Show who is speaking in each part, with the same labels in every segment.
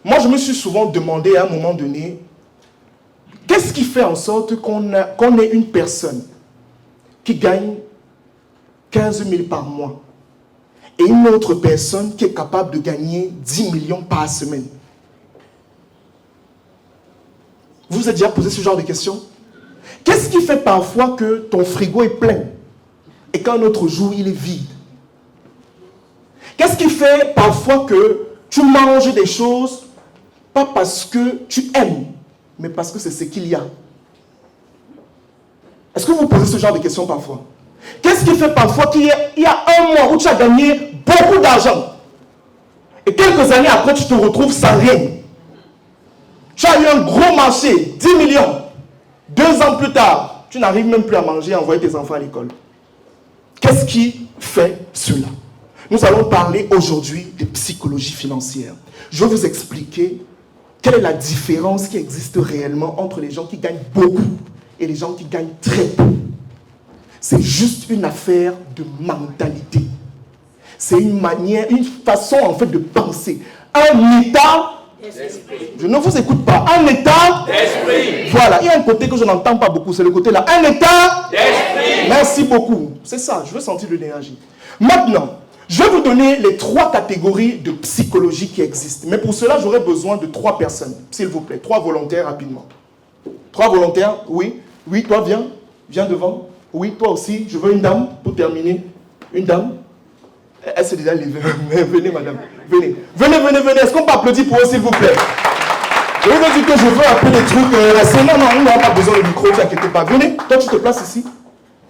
Speaker 1: Moi, je me suis souvent demandé à un moment donné, qu'est-ce qui fait en sorte qu'on ait une personne qui gagne 15 000 par mois et une autre personne qui est capable de gagner 10 millions par semaine? Vous vous êtes déjà posé ce genre de questions? Qu'est-ce qui fait parfois que ton frigo est plein et qu'un autre jour il est vide? Qu'est-ce qui fait parfois que tu manges des choses pas parce que tu aimes, mais parce que c'est ce qu'il y a? Est-ce que vous posez ce genre de questions parfois? Qu'est-ce qui fait parfois qu'il y a un mois où tu as gagné beaucoup d'argent et quelques années après tu te retrouves sans rien? Tu as eu un gros marché, 10 millions. 2 ans plus tard, tu n'arrives même plus à manger et à envoyer tes enfants à l'école. Qu'est-ce qui fait cela? Nous allons parler aujourd'hui de psychologie financière. Je vais vous expliquer quelle est la différence qui existe réellement entre les gens qui gagnent beaucoup et les gens qui gagnent très peu. C'est juste une affaire de mentalité. C'est une manière, une façon en fait de penser. Un état... Je ne vous écoute pas. Un état d'esprit. Voilà, il y a un côté que je n'entends pas beaucoup, c'est le côté là. Un état d'esprit. Merci beaucoup. C'est ça, je veux sentir de l'énergie. Maintenant, je vais vous donner les 3 catégories de psychologie qui existent. Mais pour cela, j'aurai besoin de 3 personnes, s'il vous plaît. 3 volontaires rapidement. 3 volontaires, oui. Oui, toi viens. Viens devant. Oui, toi aussi. Je veux une dame pour terminer. Une dame. Elle s'est déjà levée. Venez, madame. Venez. Venez, venez, venez. Est-ce qu'on peut applaudir pour eux, s'il vous plaît? Je vais vous dire que je veux un peu des trucs. Non, on n'a pas besoin de micro, ne vous inquiétez pas. Venez. Toi, tu te places ici.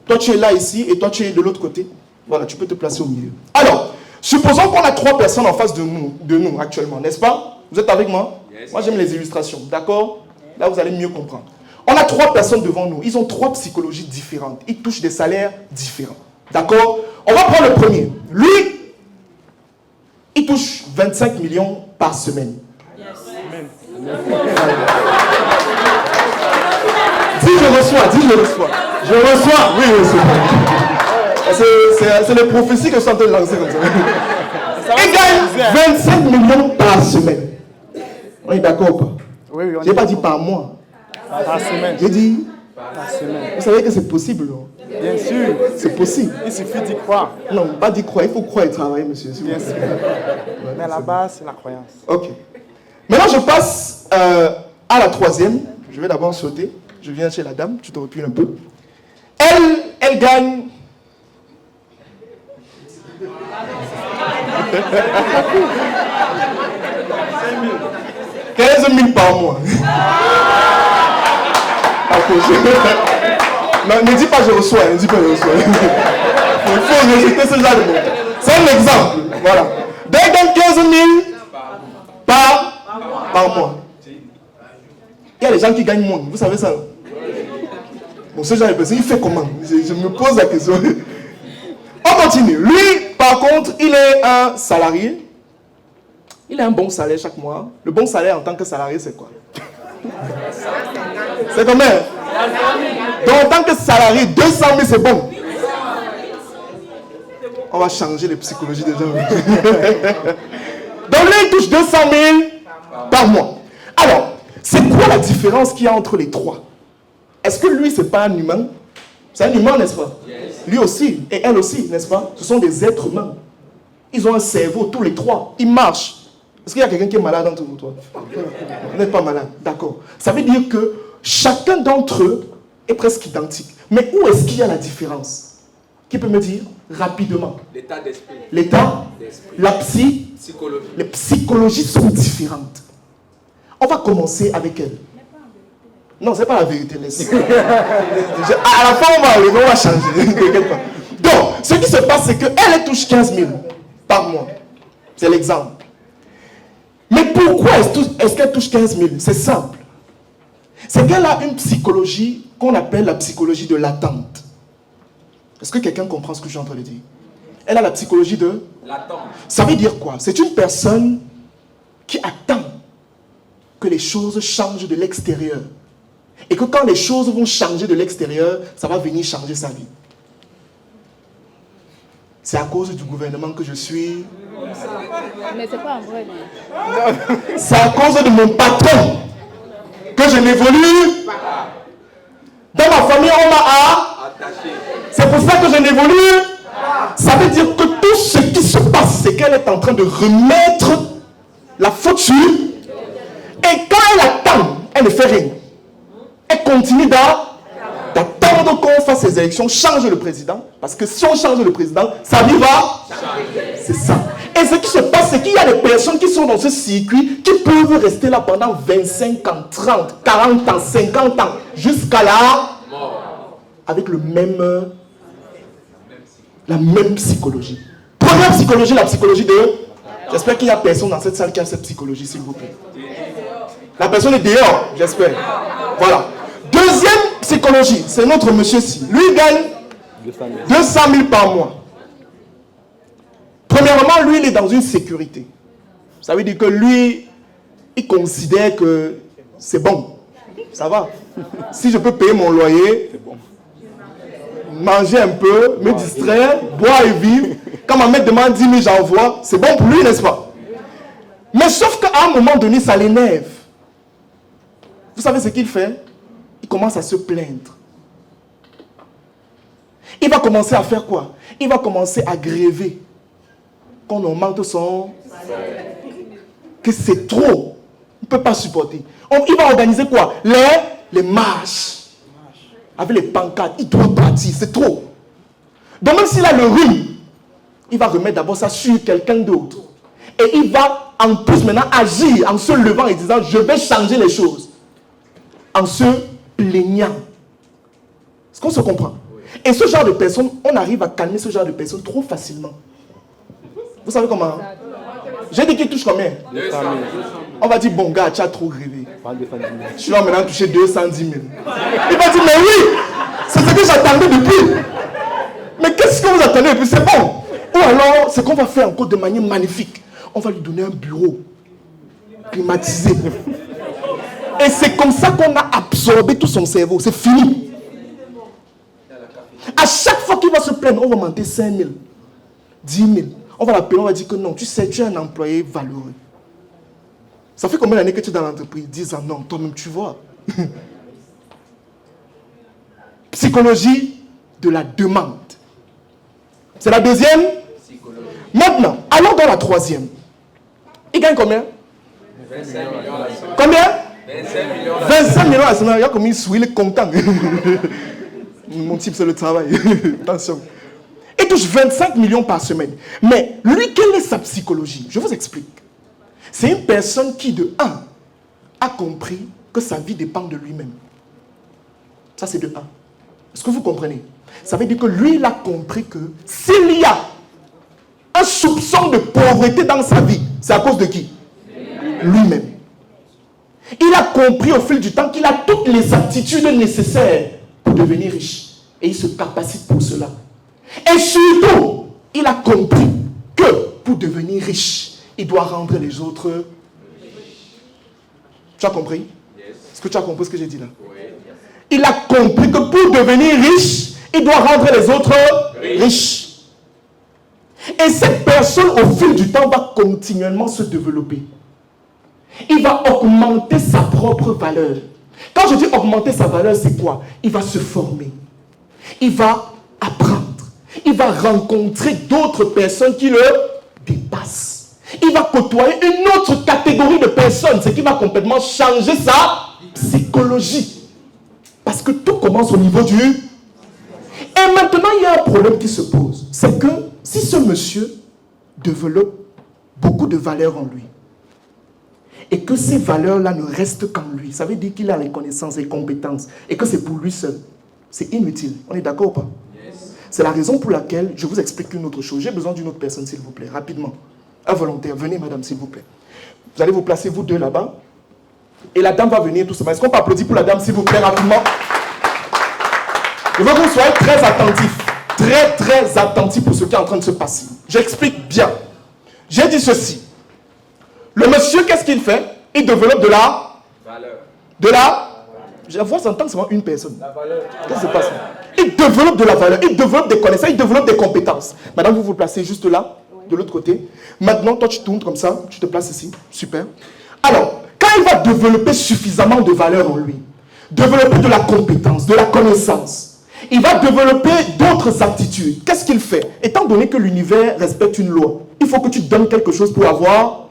Speaker 1: Toi, tu es là, ici. Et toi, tu es de l'autre côté. Voilà, tu peux te placer au milieu. Alors, supposons qu'on a 3 personnes en face de nous actuellement, n'est-ce pas? Vous êtes avec moi? Yes. Moi, j'aime les illustrations. D'accord? Là, vous allez mieux comprendre. On a 3 personnes devant nous. Ils ont 3 psychologies différentes. Ils touchent des salaires différents. D'accord? On va prendre le premier. Lui, il touche 25 millions par semaine. Yes. Dis je reçois, dis je reçois. Je reçois, oui, c'est les prophéties que je suis en train de lancer comme ça. Il gagne 25 millions par semaine. On est d'accord ou pas? Oui, oui. Je n'ai pas dit par mois. Par semaine. J'ai dit par semaine. Vous savez que c'est possible, non? Bien sûr. C'est possible. Il suffit d'y croire. Non, pas d'y croire. Il faut croire et travailler, monsieur. Bien sûr. Mais à la base, c'est la croyance. Ok. Maintenant, je passe à la 3e. Je vais d'abord sauter. Je viens chez la dame. Tu te recules un peu. Elle gagne... 15 000 par mois. Non, ne dis pas je reçois, ne dis pas je reçois. Il faut rejeter ce genre de mot. C'est un exemple. Voilà. Donc, il gagne 15 000 par mois. Il y a des gens qui gagnent moins. Vous savez ça? Bon, ce genre de personne, il fait comment? Je me pose la question. On continue. Lui, par contre, il est un salarié. Il a un bon salaire chaque mois. Le bon salaire en tant que salarié, c'est quoi? C'est combien? Donc, en tant que salarié, 200 000, c'est bon. On va changer les psychologies des gens. Donc, lui, il touche 200 000 par mois. Alors, c'est quoi la différence qu'il y a entre les 3? Est-ce que lui, c'est pas un humain? C'est un humain, n'est-ce pas? Lui aussi, et elle aussi, n'est-ce pas? Ce sont des êtres humains. Ils ont un cerveau, tous les 3. Ils marchent. Est-ce qu'il y a quelqu'un qui est malade entre vous, toi? Vous n'êtes pas malade, d'accord. Ça veut dire que chacun d'entre eux est presque identique. Mais où est-ce qu'il y a la différence? Qui peut me dire rapidement?
Speaker 2: L'état d'esprit.
Speaker 1: L'état d'esprit. Psychologie. Les psychologies sont différentes. On va commencer avec elle. Non, ce n'est pas la vérité. Laisse. À la fin, on va changer. Donc, ce qui se passe, c'est qu'elle touche 15 000 par mois. C'est l'exemple. Mais pourquoi est-ce qu'elle touche 15 000? C'est simple. C'est qu'elle a une psychologie qu'on appelle la psychologie de l'attente. Est-ce que quelqu'un comprend ce que je suis en train de dire? Elle a la psychologie de l'attente. Ça veut dire quoi? C'est une personne qui attend que les choses changent de l'extérieur. Et que quand les choses vont changer de l'extérieur, ça va venir changer sa vie. C'est à cause du gouvernement que je suis.
Speaker 2: Mais c'est pas un vrai.
Speaker 1: C'est à cause de mon patron que je n'évolue pas. Dans ma famille, on m'a attaché. C'est pour ça que je n'évolue pas. Ça veut dire que tout ce qui se passe, c'est qu'elle est en train de remettre la faute sur. Et quand elle attend, elle ne fait rien. Elle continue d'attendre qu'on fasse les élections, change le président. Parce que si on change le président, sa vie va changer. C'est ça. Et ce qui se passe, c'est qu'il y a des personnes qui sont dans ce circuit qui peuvent rester là pendant 25 ans, 30, 40 ans, 50 ans, jusqu'à la mort. Avec la même psychologie. Première psychologie, la psychologie de... J'espère qu'il n'y a personne dans cette salle qui a cette psychologie, s'il vous plaît. La personne est dehors, j'espère. Voilà. Deuxième psychologie, c'est notre monsieur-ci. Lui, il gagne 200 000 par mois. Premièrement, lui, il est dans une sécurité. Ça veut dire que lui, il considère que c'est bon. Ça va. Si je peux payer mon loyer, manger un peu, me distraire, boire et vivre, quand ma mère demande 10 000, j'envoie, c'est bon pour lui, n'est-ce pas? Mais sauf qu'à un moment donné, ça l'énerve. Vous savez ce qu'il fait? Il commence à se plaindre. Il va commencer à faire quoi? Il va commencer à gréver. Qu'on augmente son... Que c'est trop. On ne peut pas supporter. Il va organiser quoi? Les marches. Avec les pancartes. Il doit partir. C'est trop. Donc même s'il a le rhume, il va remettre d'abord ça sur quelqu'un d'autre. Et il va en plus maintenant agir en se levant et disant je vais changer les choses. En se plaignant. Est-ce qu'on se comprend? Et ce genre de personnes, on arrive à calmer ce genre de personnes trop facilement. Vous savez comment? J'ai dit qu'il touche combien? 200 000. On va dire, bon gars, tu as trop rêvé. Je suis là maintenant toucher 210 000. Il va dire, mais oui, c'est ce que j'attendais depuis. Mais qu'est-ce que vous attendez depuis? C'est bon. Ou alors, ce qu'on va faire encore de manière magnifique, on va lui donner un bureau climatisé. Et c'est comme ça qu'on a absorbé tout son cerveau. C'est fini. À chaque fois qu'il va se plaindre, on va monter 5 000, 10 000. On va l'appeler, on va dire que non, tu sais, tu es un employé valeureux. Ça fait combien d'années que tu es dans l'entreprise? 10 ans, non, toi-même tu vois. Psychologie de la demande. C'est la deuxième. Maintenant, allons dans la troisième. Il gagne combien? 25 millions la semaine. Combien? 25 millions la semaine. Il y a comme il sourit, il est content. Mon type, c'est le travail. Attention. Il touche 25 millions par semaine. Mais lui, quelle est sa psychologie? Je vous explique. C'est une personne qui, de 1, a compris que sa vie dépend de lui-même. Ça, c'est de 1. Est-ce que vous comprenez? Ça veut dire que lui, il a compris que s'il y a un soupçon de pauvreté dans sa vie, c'est à cause de qui? Lui-même. Il a compris au fil du temps qu'il a toutes les aptitudes nécessaires pour devenir riche. Et il se capacite pour cela. Et surtout, il a compris que pour devenir riche, il doit rendre les autres riches. Tu as compris? Est-ce que tu as compris ce que j'ai dit là? Oui. Il a compris que pour devenir riche, il doit rendre les autres riches. Et cette personne, au fil du temps, va continuellement se développer. Il va augmenter sa propre valeur. Quand je dis augmenter sa valeur, c'est quoi? Il va se former. Il va apprendre. Il va rencontrer d'autres personnes qui le dépassent. Il va côtoyer une autre catégorie de personnes, ce qui va complètement changer sa psychologie. Parce que tout commence au niveau du... Et maintenant, il y a un problème qui se pose. C'est que si ce monsieur développe beaucoup de valeurs en lui, et que ces valeurs-là ne restent qu'en lui, ça veut dire qu'il a les connaissances et les compétences, et que c'est pour lui seul. C'est inutile. On est d'accord ou pas? C'est la raison pour laquelle je vous explique une autre chose. J'ai besoin d'une autre personne, s'il vous plaît, rapidement. Un volontaire, venez, madame, s'il vous plaît. Vous allez vous placer, vous deux, là-bas. Et la dame va venir tout simplement. Est-ce qu'on peut applaudir pour la dame, s'il vous plaît, rapidement? Je veux que vous soyez très attentifs. Très, très attentifs pour ce qui est en train de se passer. J'explique bien. J'ai dit ceci. Le monsieur, qu'est-ce qu'il fait? Il développe de la valeur. De la... Je vois, j'entends seulement une personne. La valeur. Qu'est-ce qui se passe? Il développe de la valeur, il développe des connaissances, il développe des compétences. Madame, vous vous placez juste là. Oui. de l'autre côté. Maintenant, toi, tu tournes comme ça, tu te places ici. Super. Alors, quand il va développer suffisamment de valeur en lui, développer de la compétence, de la connaissance, il va développer d'autres aptitudes. Qu'est-ce qu'il fait? Étant donné que l'univers respecte une loi, il faut que tu donnes quelque chose pour avoir.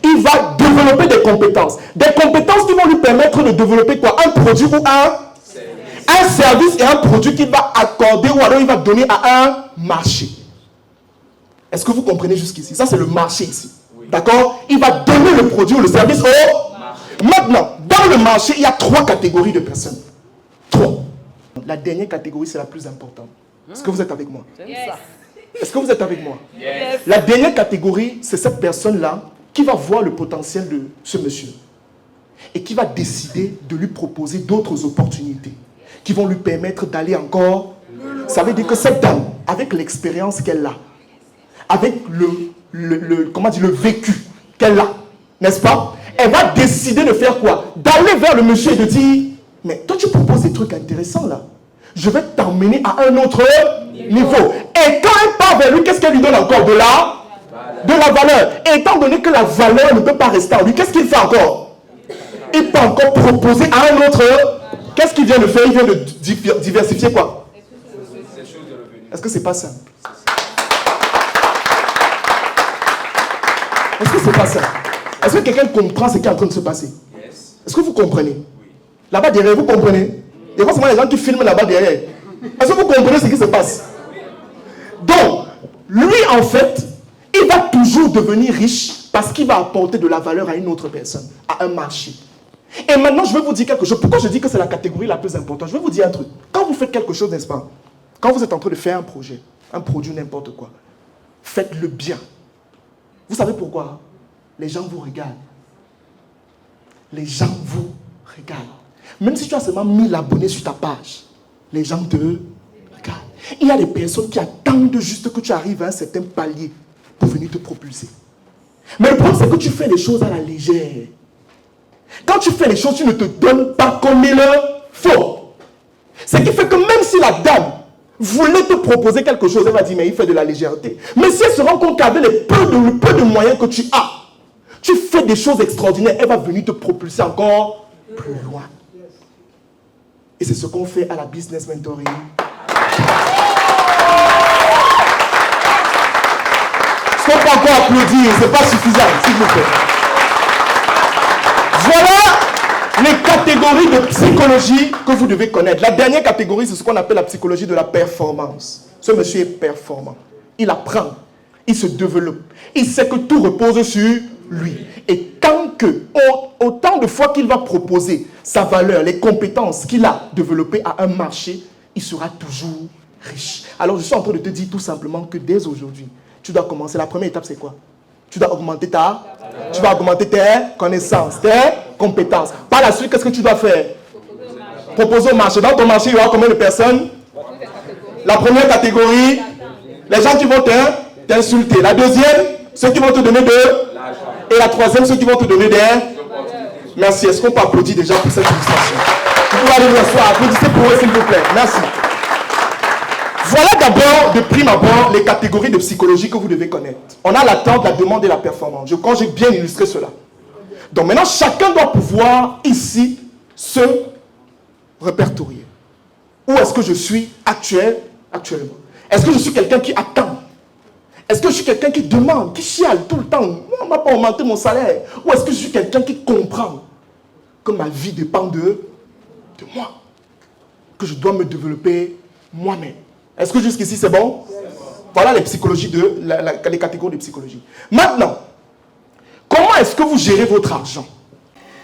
Speaker 1: Il va développer des compétences. Des compétences qui vont lui permettre de développer quoi? Un produit ou un service et un produit qu'il va accorder ou alors il va donner à un marché. Est-ce que vous comprenez jusqu'ici? Ça, c'est le marché ici. Oui. D'accord? Il va donner le produit ou le service au marché. Maintenant, dans le marché, il y a 3 catégories de personnes. 3. La dernière catégorie, c'est la plus importante. Est-ce que vous êtes avec moi? Yes. Est-ce que vous êtes avec moi? Yes. La dernière catégorie, c'est cette personne-là qui va voir le potentiel de ce monsieur et qui va décider de lui proposer d'autres opportunités qui vont lui permettre d'aller encore. Ça veut dire que cette dame, avec l'expérience qu'elle a, avec le vécu qu'elle a, n'est-ce pas? Elle va décider de faire quoi? D'aller vers le monsieur et de dire, mais toi tu proposes des trucs intéressants là. Je vais t'emmener à un autre niveau. Et quand elle part vers lui, qu'est-ce qu'elle lui donne encore? De la valeur. Et étant donné que la valeur ne peut pas rester en lui, qu'est-ce qu'il fait encore? Il peut encore proposer à un autre. Qu'est-ce qu'il vient de faire? Il vient de diversifier quoi? Est-ce que c'est pas simple? Est-ce que c'est pas simple? Est-ce que quelqu'un comprend ce qui est en train de se passer? Est-ce que vous comprenez? Là-bas derrière, vous comprenez? Il y a forcément les gens qui filment là-bas derrière. Est-ce que vous comprenez ce qui se passe? Donc, lui en fait, il va toujours devenir riche parce qu'il va apporter de la valeur à une autre personne, à un marché. Et maintenant, je vais vous dire quelque chose. Pourquoi je dis que c'est la catégorie la plus importante? Je vais vous dire un truc. Quand vous faites quelque chose, n'est-ce pas? Quand vous êtes en train de faire un projet, un produit, n'importe quoi, faites-le bien. Vous savez pourquoi? Les gens vous regardent. Les gens vous regardent. Même si tu as seulement 1000 abonnés sur ta page, les gens te regardent. Il y a des personnes qui attendent juste que tu arrives à un certain palier pour venir te propulser. Mais le problème, c'est que tu fais les choses à la légère. Quand tu fais les choses, tu ne te donnes pas comme il faut. Ce qui fait que même si la dame voulait te proposer quelque chose, elle va dire, mais il fait de la légèreté. Mais si elle se rend compte qu'avec le peu de moyens que tu as, tu fais des choses extraordinaires, elle va venir te propulser encore plus loin. Et c'est ce qu'on fait à la Business Mentoring. Est-ce qu'on peut encore applaudir? Ce n'est pas suffisant, s'il vous plaît. Voilà les catégories de psychologie que vous devez connaître. La dernière catégorie, c'est ce qu'on appelle la psychologie de la performance. Ce monsieur est performant. Il apprend, il se développe. Il sait que tout repose sur lui. Et autant de fois qu'il va proposer sa valeur, les compétences qu'il a développées à un marché, il sera toujours riche. Alors je suis en train de te dire tout simplement que dès aujourd'hui, tu dois commencer. La première étape, c'est quoi? Tu dois augmenter tes connaissances, tes compétences. Par la suite, qu'est-ce que tu dois faire? Proposer au marché. Dans ton marché, il y aura combien de personnes? La première catégorie, les gens qui vont t'insulter. La deuxième, ceux qui vont te donner de l'argent. Et la troisième, ceux qui vont te donner des... Merci. Est-ce qu'on peut applaudir déjà pour cette illustration? Vous pouvez aller vous asseoir. Applaudissez pour eux, s'il vous plaît. Merci. Voilà d'abord, de prime abord, les catégories de psychologie que vous devez connaître. On a l'attente, la demande et la performance. Je crois que j'ai bien illustré cela. Donc maintenant, chacun doit pouvoir ici se répertorier. Où est-ce que je suis actuellement? Est-ce que je suis quelqu'un qui attend? Est-ce que je suis quelqu'un qui demande, qui chiale tout le temps? On ne m'a pas augmenté mon salaire. Ou est-ce que je suis quelqu'un qui comprend que ma vie dépend de moi? Que je dois me développer moi-même. Est-ce que jusqu'ici c'est bon? Voilà les psychologies les catégories de psychologie. Maintenant, comment est-ce que vous gérez votre argent?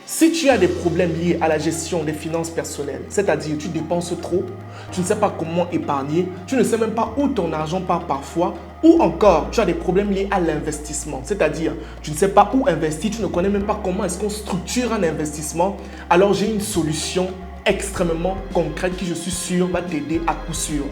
Speaker 1: Si tu as des problèmes liés à la gestion des finances personnelles, c'est-à-dire tu dépenses trop, tu ne sais pas comment épargner, tu ne sais même pas où ton argent part parfois, ou encore tu as des problèmes liés à l'investissement, c'est-à-dire tu ne sais pas où investir, tu ne connais même pas comment est-ce qu'on structure un investissement, alors j'ai une solution extrêmement concrète qui, je suis sûr, va t'aider à coup sûr.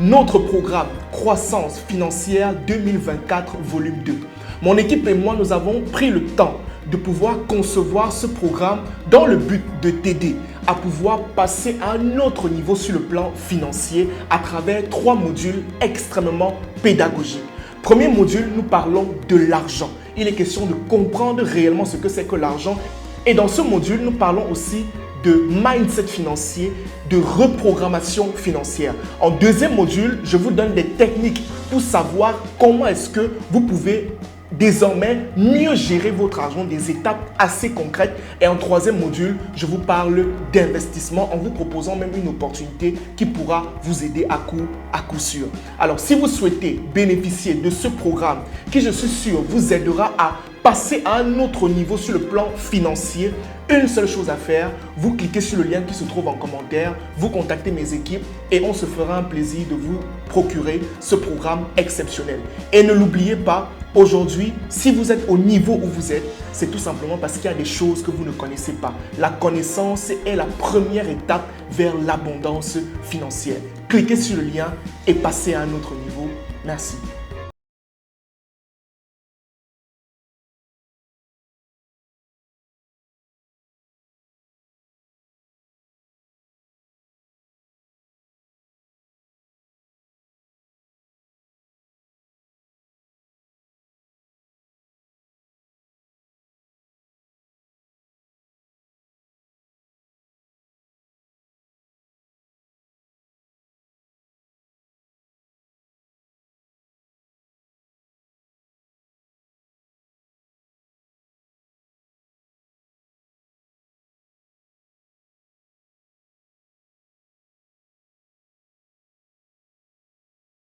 Speaker 1: Notre programme Croissance financière 2024 volume 2. Mon équipe et moi, nous avons pris le temps de pouvoir concevoir ce programme dans le but de t'aider à pouvoir passer à un autre niveau sur le plan financier à travers 3 modules extrêmement pédagogiques. Premier module, nous parlons de l'argent. Il est question de comprendre réellement ce que c'est que l'argent. Et dans ce module, nous parlons aussi de mindset financier, de reprogrammation financière. En deuxième module, je vous donne des techniques pour savoir comment est-ce que vous pouvez désormais mieux gérer votre argent, des étapes assez concrètes. Et en troisième module, je vous parle d'investissement en vous proposant même une opportunité qui pourra vous aider à coup sûr. Alors, si vous souhaitez bénéficier de ce programme qui, je suis sûr, vous aidera à passer à un autre niveau sur le plan financier, une seule chose à faire, vous cliquez sur le lien qui se trouve en commentaire, vous contactez mes équipes et on se fera un plaisir de vous procurer ce programme exceptionnel. Et ne l'oubliez pas, aujourd'hui, si vous êtes au niveau où vous êtes, c'est tout simplement parce qu'il y a des choses que vous ne connaissez pas. La connaissance est la première étape vers l'abondance financière. Cliquez sur le lien et passez à un autre niveau. Merci.